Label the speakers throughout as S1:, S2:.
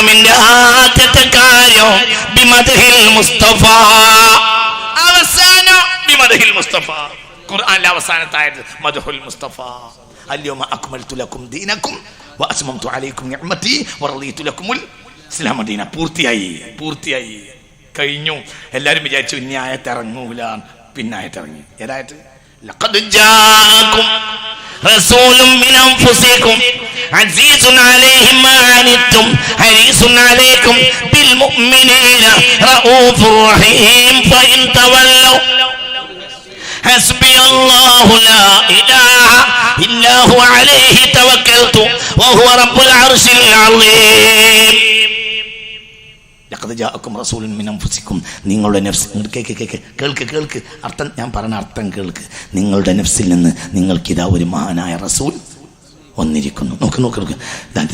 S1: പ്രോഗ്രാമിന്റെ ആദ്യത്തെ കാര്യം ബിമദ്ഹിൽ മുസ്തഫ. അവസാനം ബിമദ്ഹിൽ മുസ്തഫ. ഖുർആനിലെ അവസാനത്തെ ആയത് മദ്ഹുൽ മുസ്തഫ. അൽയൗമ അക്മൽതു ലക്കും ദീനക്കും വഅത്മംതു അലൈക്കും നിഅമതി വറളീതു ലക്കുമുൽ ഇസ്ലാമ ദീന. പൂർത്തിയായി കഴിഞ്ഞു. എല്ലാവരും വിചാരിച്ചു ഇനി ആയത്ത് ഇറങ്ങൂല, പിന്നെ ആയത്ത് ഇറങ്ങി. ഏതായത് ലഖദ് ജാഅകും റസൂലും മിൻ അൻഫുസികും അസീസുൻ അലൈഹി മാ അനിത്തും ഹരീസുൻ അലൈക്കും ബിൽ മുഅ്മിനീന റഊഫുർ റഹീം ഫഇൻ തവല്ലൗ حسبي الله لا إله إلا هو عليه توكلت وهو رب العرش العظيم. لقد جاءكم رسول من أنفسكم. നിങ്ങളുടെ നഫ്സ് കേൾക്ക് അർത്ഥം ഞാൻ പറഞ്ഞ അർത്ഥം കേൾക്ക്. നിങ്ങളുടെ നഫ്സിൽ നിന്ന് നിങ്ങൾക്കിതാ ഒരു മഹാനായ റസൂൽ വന്നിരിക്കുന്നു. നോക്ക്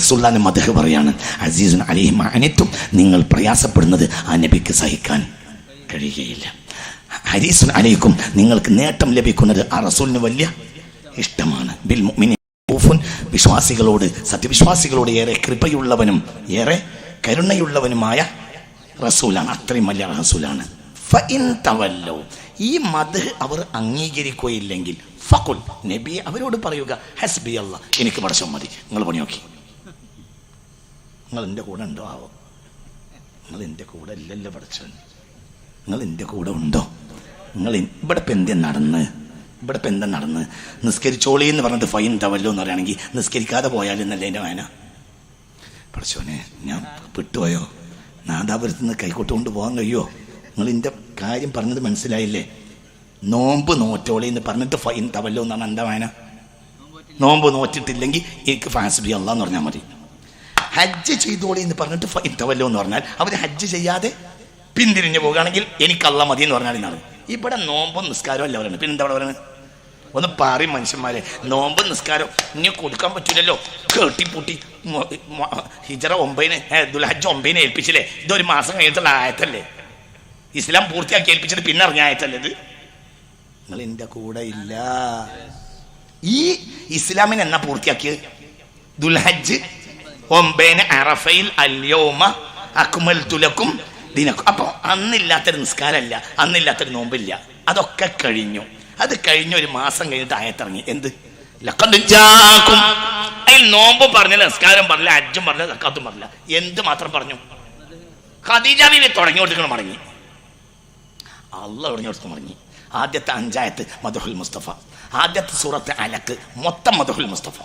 S1: സുൽത്താന്റെ മദ്ഹ് പറയാണ്. അസീസുൻ അലൈഹി മാ അനിത്തും. നിങ്ങൾ പ്രയാസപ്പെടുന്നത് ആ നബിക്ക് സഹിക്കാൻ കഴിയുകയില്ല. ഹരീസുൻ അലൈക്കും. നിങ്ങൾക്ക് നേട്ടം ലഭിക്കുന്നത് ആ റസൂലിന് വലിയ ഇഷ്ടമാണ്. ബിൽ മുഅ്മിനീന റഊഫുൻ. വിശ്വാസികളോട്, സത്യവിശ്വാസികളോട് ഏറെ കൃപയുള്ളവനും ഏറെ കരുണയുള്ളവനുമായ റസൂലാണ്. അത്രയും വലിയ റസൂലാണ്. ഫഇൻ തവല്ലൗ. ഈ മദ്ഹ് അവർ അംഗീകരിക്കുകയില്ലെങ്കിൽ ഫഖുൽ, നബി അവരോട് പറയുക, ഹസ്ബി അല്ലാഹ്, എനിക്ക് പടച്ചോൻ മതി. നിങ്ങൾ പണി നോക്കി. നിങ്ങൾ എൻ്റെ കൂടെ ഉണ്ടോ? ആവോ, നിങ്ങൾ എൻ്റെ കൂടെ ഇല്ലല്ലോ പടച്ചോൻ. നിങ്ങൾ എൻ്റെ കൂടെ ഉണ്ടോ? നിങ്ങൾ ഇവിടെ ഇപ്പം എന്താ നടന്ന് നിസ്കരിച്ചോളി എന്ന് പറഞ്ഞിട്ട് ഫൈൻ തവല്ലോ എന്ന് പറയുകയാണെങ്കിൽ നിസ്കരിക്കാതെ പോയാലെന്നല്ലേ എൻ്റെ വായന. പഠിച്ചോനെ, ഞാൻ വിട്ടുപോയോ? നാദാപുരത്ത് നിന്ന് കൈക്കോട്ടുകൊണ്ട് പോകാൻ കഴിയുമോ? നിങ്ങൾ എൻ്റെ കാര്യം പറഞ്ഞത് മനസ്സിലായില്ലേ? നോമ്പ് നോറ്റോളി എന്ന് പറഞ്ഞിട്ട് ഫൈൻ തവല്ലോ എന്നാണ് എൻ്റെ വായന. നോമ്പ് നോറ്റിട്ടില്ലെങ്കിൽ എനിക്ക് ഫാസ്ബി അല്ലാഹ് എന്ന് പറഞ്ഞാൽ മതി. ഹജ്ജ് ചെയ്തോളി എന്ന് പറഞ്ഞിട്ട് ഫൈൻ തവല്ലോ എന്ന് പറഞ്ഞാൽ അവർ ഹജ്ജ് ചെയ്യാതെ പിന്തിരിഞ്ഞു പോകുകയാണെങ്കിൽ എനിക്ക് അല്ലാഹ് മതി എന്ന് പറഞ്ഞാൽ ഇന്നാണ്. ഇവിടെ നോമ്പും നിസ്കാരവും അല്ല പറയുന്നത്. പിന്നെന്താ പറയുന്നത്? ഒന്ന് പറയും മനുഷ്യന്മാരെ, നോമ്പും നിസ്കാരം ഇനി കൊടുക്കാൻ പറ്റൂലല്ലോ. കേട്ടിപ്പൂട്ടി ഹിജറ 9 ദുൽഹജ്ജ് 9 ഏൽപ്പിച്ചില്ലേ? ഇതൊരു മാസം കഴിഞ്ഞിട്ടുള്ള ആയത്തല്ലേ? ഇസ്ലാം പൂർത്തിയാക്കി ഏൽപ്പിച്ചിട്ട് പിന്നെ അറിഞ്ഞ ആയത്തല്ലേ ഇത്? നിങ്ങൾ എൻ്റെ കൂടെ ഇല്ല. ഈ ഇസ്ലാമിന് എന്നാ പൂർത്തിയാക്കിയത്? ദുൽഹജ്ജ് 9 അറഫയിൽ അൽയൗമ അക്മൽതു ലക്കും ദീനക്കും. അപ്പോൾ അന്നില്ലാത്തൊരു നിസ്കാരമല്ല, അന്നില്ലാത്തൊരു നോമ്പില്ല. അതൊക്കെ കഴിഞ്ഞു. അത് കഴിഞ്ഞ ഒരു മാസം കഴിഞ്ഞിട്ട് ആയത്തിറങ്ങി. എന്ത്? ലഖദ് ജാഅകും. അതിൽ നോമ്പ് പറഞ്ഞില്ല, നിസ്കാരം പറഞ്ഞില്ല, ഹജ്ജും പറഞ്ഞില്ല, സക്കാത്തും പറഞ്ഞില്ല. എന്ത് മാത്രം പറഞ്ഞു? ഖദീജ ബീവി തുടങ്ങി കൊടുക്കണം മടങ്ങി. അള്ളാഹ് തുടങ്ങി കൊടുത്ത് മടങ്ങി. ആദ്യത്തെ 5 ആയത്ത് മദ്ഹുൽ മുസ്തഫ. ആദ്യത്തെ സൂറത്ത് അലക്ക് മൊത്തം മദ്ഹുൽ മുസ്തഫ.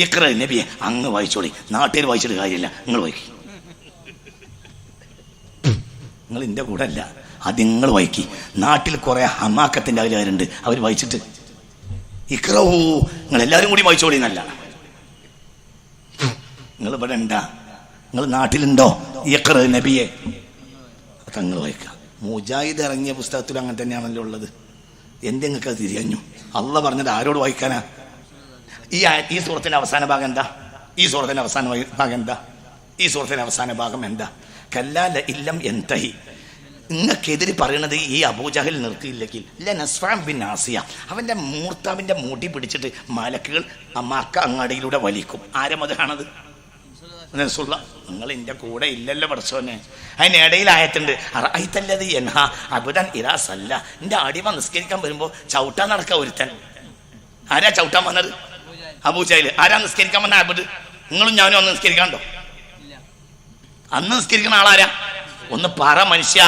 S1: ഇഖ്റ നബിയെ അങ്ങ് വായിച്ചോളി. നാട്ടിൽ വായിച്ചിട്ട് കാര്യമില്ല, നിങ്ങൾ വായിക്കി. നിങ്ങൾ എൻ്റെ കൂടെ അല്ല, അത് നിങ്ങൾ വായിക്കി. നാട്ടിൽ കുറെ ഹമാക്കത്തിൻ്റെ അതിലുണ്ട്, അവർ വായിച്ചിട്ട് ഇഖ്റഊ നിങ്ങളെല്ലാവരും കൂടി വായിച്ചോളി എന്നല്ല. നിങ്ങൾ ഇവിടെ ഉണ്ടാ? നിങ്ങൾ നാട്ടിലുണ്ടോ? ഇഖ്റ നബിയെ തങ്ങൾ വായിക്കുക. മുജാഹിദ് ഇറങ്ങിയ പുസ്തകത്തിൽ അങ്ങനെ തന്നെയാണല്ലോ ഉള്ളത്. എന്തെങ്ങൾക്ക് തിരിഞ്ഞു? അള്ളാഹ് പറഞ്ഞത് ആരോട് വായിക്കാനാ? ഈ സൂറത്തിന്റെ അവസാന ഭാഗം എന്താ? ഈ സൂറത്തിന്റെ അവസാന ഭാഗം എന്താ? കല്ലാ ലഇല്ലം യൻതഹി. നിങ്ങൾക്കെതിരെ പറയണത് ഈ അബൂജഹൽ നിർത്തിയില്ലെങ്കിൽ ലനസ്ഫഅൻ ബിന്നാസിയ, അവന്റെ മൂർത്താവിന്റെ മുടി പിടിച്ചിട്ട് മലക്കുകൾ മക്ക അങ്ങാടിയിലൂടെ വലിക്കും. ആരെ മദ്ഹാണത്? റസൂലുള്ള. നിങ്ങൾ എൻ്റെ കൂടെ ഇല്ലല്ലോ പടച്ചോനെ. അതിനിടയിൽ ആയത്തുണ്ട്, അറഅയ്തല്ലദീ യൻഹാ അബ്ദൻ ഇദാ സല്ല. എൻ്റെ അടിമ നിസ്കരിക്കാൻ വരുമ്പോൾ ചവിട്ടാൻ നടക്കുക ഒരുത്തൻ. ആരാ ചവിട്ടാൻ വന്നത്? അബൂജഹൽ. ആരാ നിസ്കരിക്കാൻ വന്ന അബ്ദ്? നിങ്ങളും ഞാനും അന്ന് നിസ്കരിക്കാണ്ടോ? അന്ന് നിസ്കരിക്കുന്ന ആളാരാ? ഒന്ന് പറ മനുഷ്യ.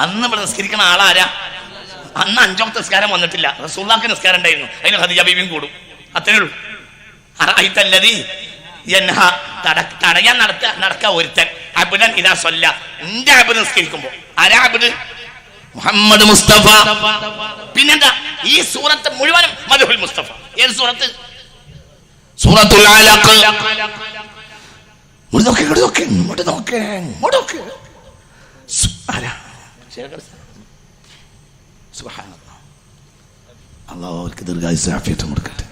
S1: അന്ന് ഇവിടെ നിസ്കരിക്കുന്ന ആളാരാ? അന്ന് 5 വക്ത് നിസ്കാരം വന്നിട്ടില്ല. റസൂലുള്ളാഹിക്ക് നിസ്കാരം ഉണ്ടായിരുന്നു, അതിന് ഖദീജ ബീവിയും കൂടും. അത്രേ ഉള്ളൂ. അറഅയ്തല്ലദീ യൻഹാ തടയാൻ നടക്ക ഒരുത്തൻ അബ്ദൻ ഇദാ സല്ല. എന്റെ അബ്ദ് നിസ്കരിക്കുമ്പോ ആരാ അബ്ദ്? മുഹമ്മദ് മുസ്തഫ. പിന്നെന്താ? ഈ സൂറത്ത് മുഴുവനും മദ്ഹുൽ മുസ്തഫ. ഏത് സൂറത്ത്? സൂറത്തുൽ അലഖ്. ഇങ്ങോട്ട് നോക്ക്. അള്ളാഹു അവർക്ക് ദീർഘായുസ്സും ആഫിയത്തും കൊടുക്കട്ടെ.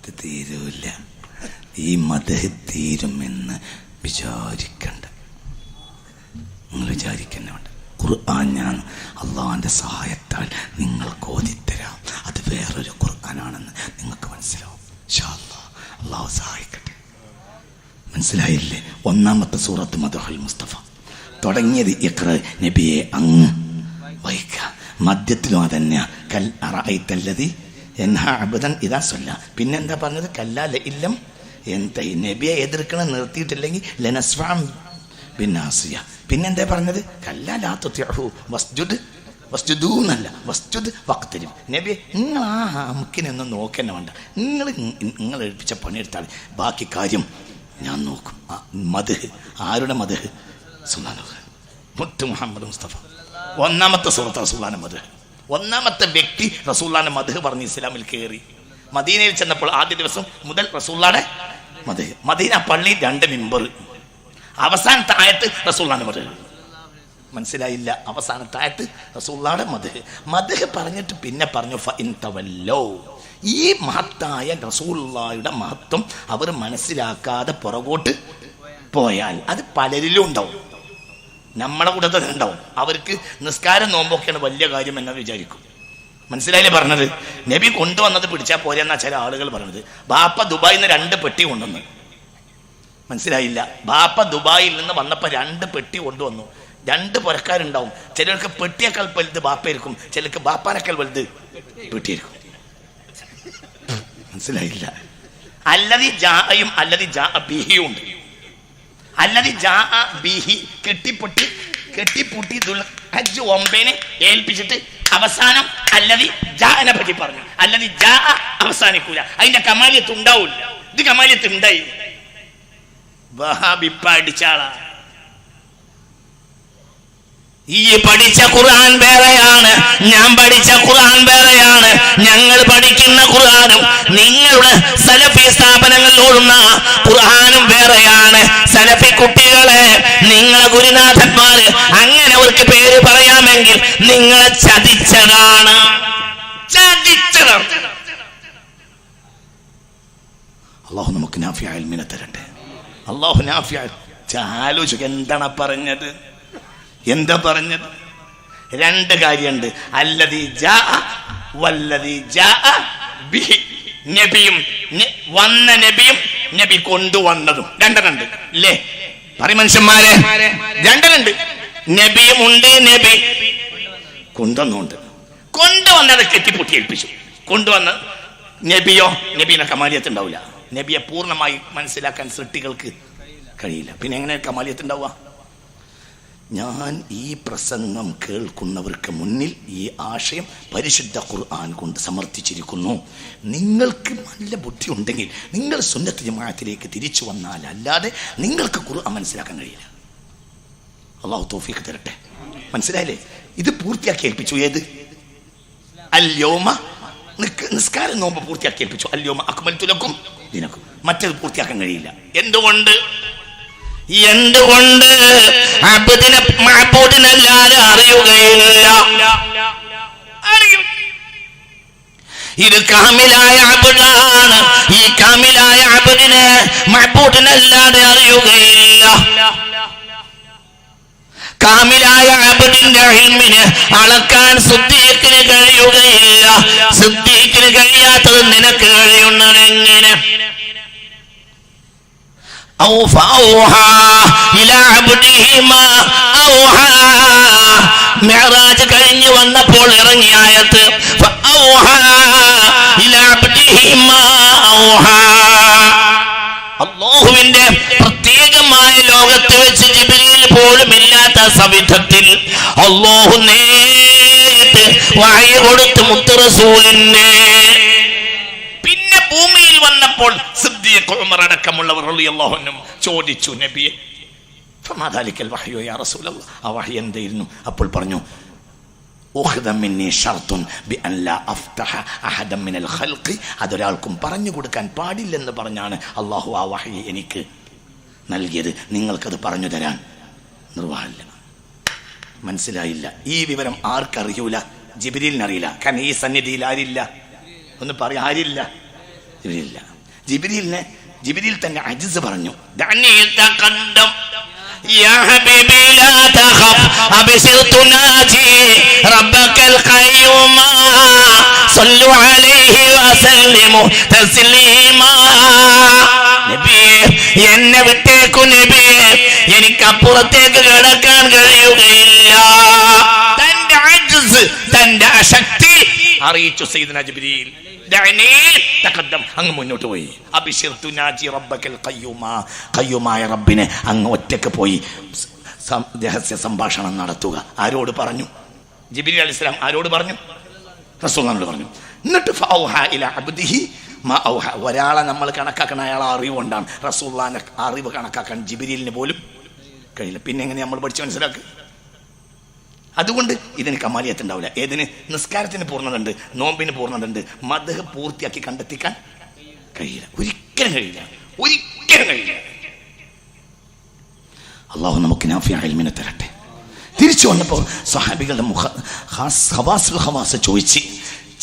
S1: ഇത് തീരൂല്ല. ഈ മദ്ഹ് തീരുമെന്ന് വിചാരിക്കണ്ട. നിങ്ങൾ വിചാരിക്കണ്ട. ഖുർആൻ ഞാൻ അള്ളാഹിന്റെ സഹായത്താൽ നിങ്ങൾക്ക് ഓതിത്തരാം. അത് വേറൊരു ഖുർആനാണെന്ന് നിങ്ങൾക്ക് മനസ്സിലാവും. ഇൻഷാ അല്ലാഹ് അള്ളാഹു സഹായിക്കട്ടെ. മനസ്സിലായില്ലേ? ഒന്നാമത്തെ സൂറത്ത് മദ്ഹുൽ മുസ്തഫ. തുടങ്ങിയത് ഇഖ്റ, നബിയെ അങ്ങ് വായിക്കുക. മധ്യത്തിലും അതന്നെ കൽ അറഅയ്തല്ലദി യൻഹാ അബ്ദൻ ഇദാ സല്ല. പിന്നെന്താ പറഞ്ഞത്? കല്ലാ ലഇല്ലം യൻതഹി. നബിയെ എതിർക്കണം നിർത്തിയിട്ടില്ലെങ്കിൽ ലനസ്ഫഅൻ ബിന്നാസിയ. പിന്നെന്താ പറഞ്ഞത്? കല്ലാ ലാ തുതിഉഹു വസ്ജുദൂന്നല്ല, വസ്ജുദ് വഖ്തരിബ്. നബിയെ നിങ്ങൾ ആ മുക്കിനൊന്നും നോക്കന്നെ വേണ്ട, നിങ്ങൾ ഏൽപ്പിച്ച പണിയെടുത്താൽ ബാക്കി കാര്യം ഞാൻ നോക്കും. മദ്ഹ് ആരുടെ മദ്ഹ്? സുബ്ഹാനല്ലാഹ്, മുത്ത് മുഹമ്മദ് മുസ്തഫ. ഒന്നാമത്തെ സൂറത്ത് റസൂലുള്ളാഹിന്റെ മദ്ഹ്. ഒന്നാമത്തെ വ്യക്തി റസൂലുള്ളാഹിന്റെ മദ്ഹ് പറഞ്ഞ് ഇസ്ലാമിൽ കയറി. മദീനയിൽ ചെന്നപ്പോൾ ആദ്യ ദിവസം മുതൽ റസൂലുള്ളാഹിന്റെ മദ്ഹ്. മദീന പള്ളി 2 മിമ്പർ. അവസാനത്തെ ആയത്ത് റസൂലുള്ളാഹിന്റെ മദ്ഹ്. മനസ്സിലായില്ല? അവസാനത്തെ ആയത്ത് റസൂലുള്ളാഹിന്റെ മദ്ഹ്. മദ്ഹ് പറഞ്ഞിട്ട് പിന്നെ പറഞ്ഞു ഫഇൻ തവല്ലൗ. ഈ മഹത്തായ റസൂലുള്ളാഹിയുടെ മഹത്വം അവർ മനസ്സിലാക്കാതെ പുറകോട്ട് പോയാൽ അത് പലരിലും ഉണ്ടാവും. നമ്മുടെ കൂടെ തന്നെ ഉണ്ടാവും. അവർക്ക് നിസ്കാരം നോമ്പൊക്കെയാണ് വലിയ കാര്യം എന്ന് വിചാരിക്കും. മനസ്സിലായില്ലേ പറഞ്ഞത്? നബി കൊണ്ടുവന്നത് പിടിച്ചാൽ പോരെന്നാ ചില ആളുകൾ പറഞ്ഞത്. ബാപ്പ ദുബായിൽ നിന്ന് 2 പെട്ടി കൊണ്ടുവന്നു. മനസ്സിലായില്ല? ബാപ്പ ദുബായിൽ നിന്ന് വന്നപ്പോൾ 2 പെട്ടി കൊണ്ടുവന്നു. 2 പുരക്കാരുണ്ടാവും. ചിലർക്ക് പെട്ടിയേക്കാൾ വലുത് ബാപ്പയായിരിക്കും, ചിലർക്ക് ബാപ്പാനേക്കാൾ വലുത് പെട്ടിയായിരിക്കും. മനസ്സിലായില്ല? അല്ലദി ജാഅയും അല്ലദി ജാഅ ബിഹിയും ഉണ്ട്. അല്ലദി ജാഅ ബിഹി കെട്ടിപ്പൊട്ടി ദുൽഹജ്ജ് 9 ഏൽപ്പിച്ചിട്ട് അവസാനം അല്ലദി ജാഅനെ പറ്റി പറഞ്ഞു. അല്ലദി ജാഅ അവസാനിക്കൂല, അതിന്റെ കമാലിയത്ത് ഉണ്ടാവില്ല. ഇത് കമാലിയത്ത് ഉണ്ടായി. വഹാബി പഠിച്ചാളാ. ഈ പഠിച്ച ഖുർആൻ വേറെയാണ്, ഞാൻ പഠിച്ച ഖുർആൻ വേറെയാണ്. ഞങ്ങൾ പഠിക്കുന്ന ഖുർആനും നിങ്ങളുടെ സലഫി സ്ഥാപനങ്ങളിൽ ഓടുന്ന ഖുർആനും വേറെയാണ്. സലഫി കുട്ടികളെ, നിങ്ങളെ ഗുരുനാഥന്മാര് അങ്ങനെ അവർക്ക് പേര് പറയാമെങ്കിൽ നിങ്ങളെ ചതിച്ചതാണ്. അല്ലാഹു നമുക്ക് നാഫിയ ഇൽമിനെ തരട്ടെ. അല്ലാഹു നാഫിയ. ആലോചിക്ക, എന്താണ് പറഞ്ഞത്? എന്താ പറഞ്ഞത്? 2 കാര്യമുണ്ട്. അല്ലദി ജാഅ വല്ലദി ജാഅ ബിഹി. നബിയും വന്ന നബിയും നബി കൊണ്ടുവന്നതും 2 ഇല്ലേ? പറ മനുഷ്യന്മാരെ, 2 നബിയും ഉണ്ട്, നബി കൊണ്ടുവന്നുണ്ട്. കൊണ്ടുവന്നത് കെട്ടിപ്പൊട്ടി ഏൽപ്പിച്ചു. കൊണ്ടുവന്ന നബിയോ, നബീനെ കമാലിയത്ത് ഉണ്ടാവില്ല. നബിയെ പൂർണ്ണമായി മനസ്സിലാക്കാൻ സൃഷ്ടികൾക്ക് കഴിയില്ല. പിന്നെ എങ്ങനെ കമാലിയത്ത് ഉണ്ടാവുക? ഞാൻ ഈ പ്രസംഗം കേൾക്കുന്നവർക്ക് മുന്നിൽ ഈ ആശയം പരിശുദ്ധ ഖുർആൻ കൊണ്ട് സമർത്ഥിച്ചിരിക്കുന്നു. നിങ്ങൾക്ക് നല്ല ബുദ്ധി ഉണ്ടെങ്കിൽ നിങ്ങൾ സുന്നത്ത് ജമാഅത്തിലേക്ക് തിരിച്ചു വന്നാൽ അല്ലാതെ നിങ്ങൾക്ക് ഖുർആൻ മനസ്സിലാക്കാൻ കഴിയില്ല. അല്ലാഹു തൗഫീഖ് തരട്ടെ. മനസ്സിലായില്ലേ? ഇത് പൂർത്തിയാക്കി ഏൽപ്പിച്ചു. ഏത്? അൽയൗമ. നിസ്കാരം നോമ്പ് പൂർത്തിയാക്കി ഏൽപ്പിച്ചു. അൽയൗമ അക്മൽതു ലക്കും ദീനക്കും. മറ്റേത് പൂർത്തിയാക്കാൻ കഴിയില്ല. എന്തുകൊണ്ട്? അബ്ദിനെ മഅബൂദിനല്ലാതെ അറിയുകയില്ല. ഇത് കാമിലായ അബ്ദാണ്. ഈ കാമിലായ അബ്ദിനെ മഅബൂദിനല്ലാതെ അറിയുകയില്ല. കാമിലായ അബ്ദിന്റെ ഇൽമിനെ അളക്കാൻ സിദ്ദീഖിന് കഴിയുകയില്ല. സിദ്ദീഖിന് കഴിയാത്തത് നിനക്ക് കഴിയുന്നത് എങ്ങനെ? മിഅ്റാജ് കഴിഞ്ഞു വന്നപ്പോൾ ഇറങ്ങിയ ആയത്ത് അല്ലാഹുവിന്റെ പ്രത്യേകമായ ലോകത്ത് വെച്ച് ജിബ്രീൽ പോലും ഇല്ലാത്ത സവിധത്തിൽ അല്ലാഹു നേരിട്ട് വഹി കൊടുത്തു മുത്ത് റസൂലിനെ. പിന്നെ ഭൂമിയിൽ വന്നപ്പോൾ സിദ്ദീഖ്, ഉമർ അടക്കമുള്ളവർ റളിയല്ലാഹു അൻഹും ചോദിച്ചു, നബിയെ ഫമാ ദാലിക്കൽ വഹ്യു യാ റസൂലല്ലാഹ്, ആ വഹി എന്തായിരുന്നു? അപ്പോൾ പറഞ്ഞു, ഉഖദ മിന്നി ശർത്തുൻ ബിഅൻ ലാ അഫ്തഹ അഹദൻ മിനൽ ഖൽഖി. അതൊരാൾക്കും പറഞ്ഞു കൊടുക്കാൻ പാടില്ലെന്ന് പറഞ്ഞാണ് അല്ലാഹു ആ വഹി എനിക്ക് നൽകിയത്, നിങ്ങൾക്കത് പറഞ്ഞു തരാൻ നിർവാഹമില്ല. മനസ്സിലായില്ല? ഈ വിവരം ആർക്കറിയൂല? ജിബ്രീലിനറിയില്ല. കാരണം ഈ സന്നിധിയിൽ ആരില്ല? ഒന്ന് പറയാ, ആരില്ല? ജിബ്രീലില്ല. ജിബ്രീൽ തന്നെ അജിസ് പറഞ്ഞു,
S2: يا حبيبي لا تخف أبشر تناجي ربك القيوم صلوا عليه وسلموا تسليما. നബിയേ, എന്നെ വിട്ടേക്കു നബിയേ, എനിക്കപ്പുറത്തേക്ക് കിടക്കാൻ കഴിയുകയില്ല. തന്റെ അജ്സ്, തന്റെ അശക്തി അറിയിച്ചു സയ്യിദുനാ ജിബ്രീൽ. അങ്ങ് മുന്നോട്ട് പോയി. ഖയ്യൂമായ റബ്ബിനെ അങ്ങ് ഒറ്റക്ക് പോയി രഹസ്യ സംഭാഷണം നടത്തുക. ആരോട് പറഞ്ഞു? ജിബ്രീൽ അലൈഹിസ്സലാം ആരോട് പറഞ്ഞു? റസൂലുള്ളാഹിനോട് പറഞ്ഞു. എന്നിട്ട് ഒരാളെ നമ്മൾ കണക്കാക്കണ അയാളെ അറിവുകൊണ്ടാണ്. റസൂലുള്ളാഹിന്റെ അറിവ് കണക്കാക്കാൻ ജിബ്രീലിന് പോലും കഴിയില്ല. പിന്നെ എങ്ങനെ നമ്മൾ പഠിച്ച് മനസ്സിലാക്കുക? അതുകൊണ്ട് ഇതിന് കമാലിയത്തുണ്ടാവില്ല. ഏതിന്? നിസ്കാരത്തിന് പൂർണ്ണതയുണ്ട്, നോമ്പിന് പൂർണ്ണതയുണ്ട്, മദ്ഹ് പൂർത്തിയാക്കി കണ്ടെത്തിക്കാൻ കഴിയില്ല. ഒരിക്കലും കഴിയില്ല, ഒരിക്കലും കഴിയില്ല. അള്ളാഹു നമുക്ക് നാഫിയ ഇൽമിനെ തരട്ടെ. തിരിച്ചു വന്നപ്പോൾ സ്വഹാബികളുടെ ഹവാസ് ചോദിച്ച്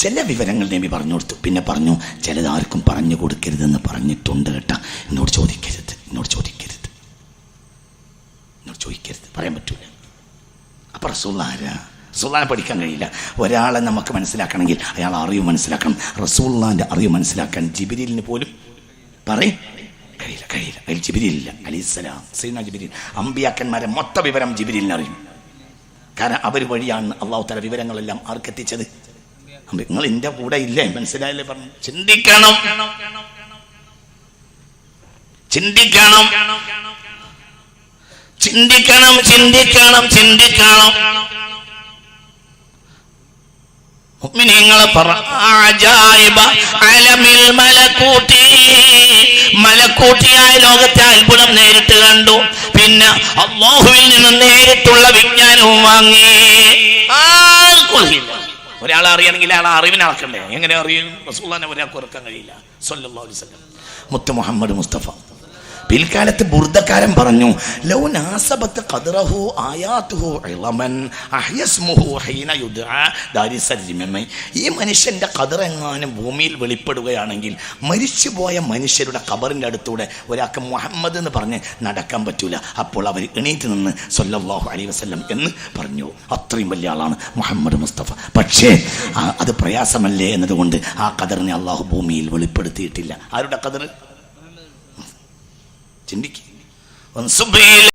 S2: ചില വിവരങ്ങൾ നബി പറഞ്ഞു കൊടുത്തു. പിന്നെ പറഞ്ഞു, ചിലത് ആർക്കും പറഞ്ഞു കൊടുക്കരുതെന്ന് പറഞ്ഞിട്ടുണ്ട് കേട്ടാ. എന്നോട് ചോദിക്കരുത്, എന്നോട് ചോദിക്കരുത്, എന്നോട് ചോദിക്കരുത്, പറയാൻ പറ്റൂല. അപ്പം റസൂലുള്ളാഹിനെ പഠിക്കാൻ കഴിയില്ല. ഒരാളെ നമുക്ക് മനസ്സിലാക്കണമെങ്കിൽ അയാൾ അറിവ് മനസ്സിലാക്കണം. റസൂലുള്ളാഹിന്റെ അറിവ് മനസ്സിലാക്കാൻ ജിബ്രീലിന് പോലും കഴിയില്ല. അതിൽ ജിബ്രീലില്ല അലൈഹിസ്സലാം. സയ്യിദുനാ ജിബ്രീൽ അമ്പിയാക്കന്മാരെ മൊത്ത വിവരം ജിബ്രീലിന് അറിയും. കാരണം അവർ വഴിയാണ് അള്ളാഹു തആല വിവരങ്ങളെല്ലാം ആർക്കെത്തിച്ചത്? നിങ്ങൾ എൻ്റെ കൂടെ ഇല്ലേ? മനസ്സിലായില്ലേ? പറഞ്ഞു. ചിന്തിക്കണം. മുഅ്മിനീങ്ങളെ മലക്കൂട്ടിയായ ലോകത്തെ അത്ഭുതം നേരിട്ട് കണ്ടു. പിന്നെ അല്ലാഹുവിൽ നിന്ന് നേരിട്ടുള്ള വിജ്ഞാനവും വാങ്ങി. ഒരാളെ അറിയണമെങ്കിൽ അയാളെ അറിവിനെ അളക്കണ്ടേ? എങ്ങനെ അറിയും? റസൂലുള്ളാഹിനെ ഒരാൾക്ക് ഓർക്കാൻ കഴിയില്ല. സ്വല്ലല്ലാഹു അലൈഹി വസല്ലം. മുത്ത് മുഹമ്മദ് മുസ്തഫ. പിൽക്കാലത്ത് ബുർദക്കാരൻ പറഞ്ഞു, ലൗ നാസബത്ത് ഖദ്റഹു ആയാതുഹു ഇളമൻ അഹ്യസ്മുഹു ഹീന യുദ്ആ ദാരിസരിമമൈ. ഈ മനുഷ്യന്റെ ഖദർ എങ്ങാനും ഭൂമിയിൽ വെളിപ്പെടുകയാണെങ്കിൽ മരിച്ചുപോയ മനുഷ്യരുടെ ഖബറിന്റെ അടുത്തൂടെ ഒരാൾക്ക് മുഹമ്മദ് എന്ന് പറഞ്ഞ് നടക്കാൻ പറ്റൂല. അപ്പോൾ അവർ എണീറ്റ് നിന്ന് സ്വല്ലല്ലാഹു അലൈഹി വസല്ലം എന്ന് പറഞ്ഞു. അത്രയും വലിയ ആളാണ് മുഹമ്മദ് മുസ്തഫ. പക്ഷേ അത് പ്രയാസമല്ലേ എന്നതുകൊണ്ട് ആ ഖദറിനെ അള്ളാഹു ഭൂമിയിൽ വെളിപ്പെടുത്തിയിട്ടില്ല. ആരുടെ ഖദർ? ചിന്തിക്ക്.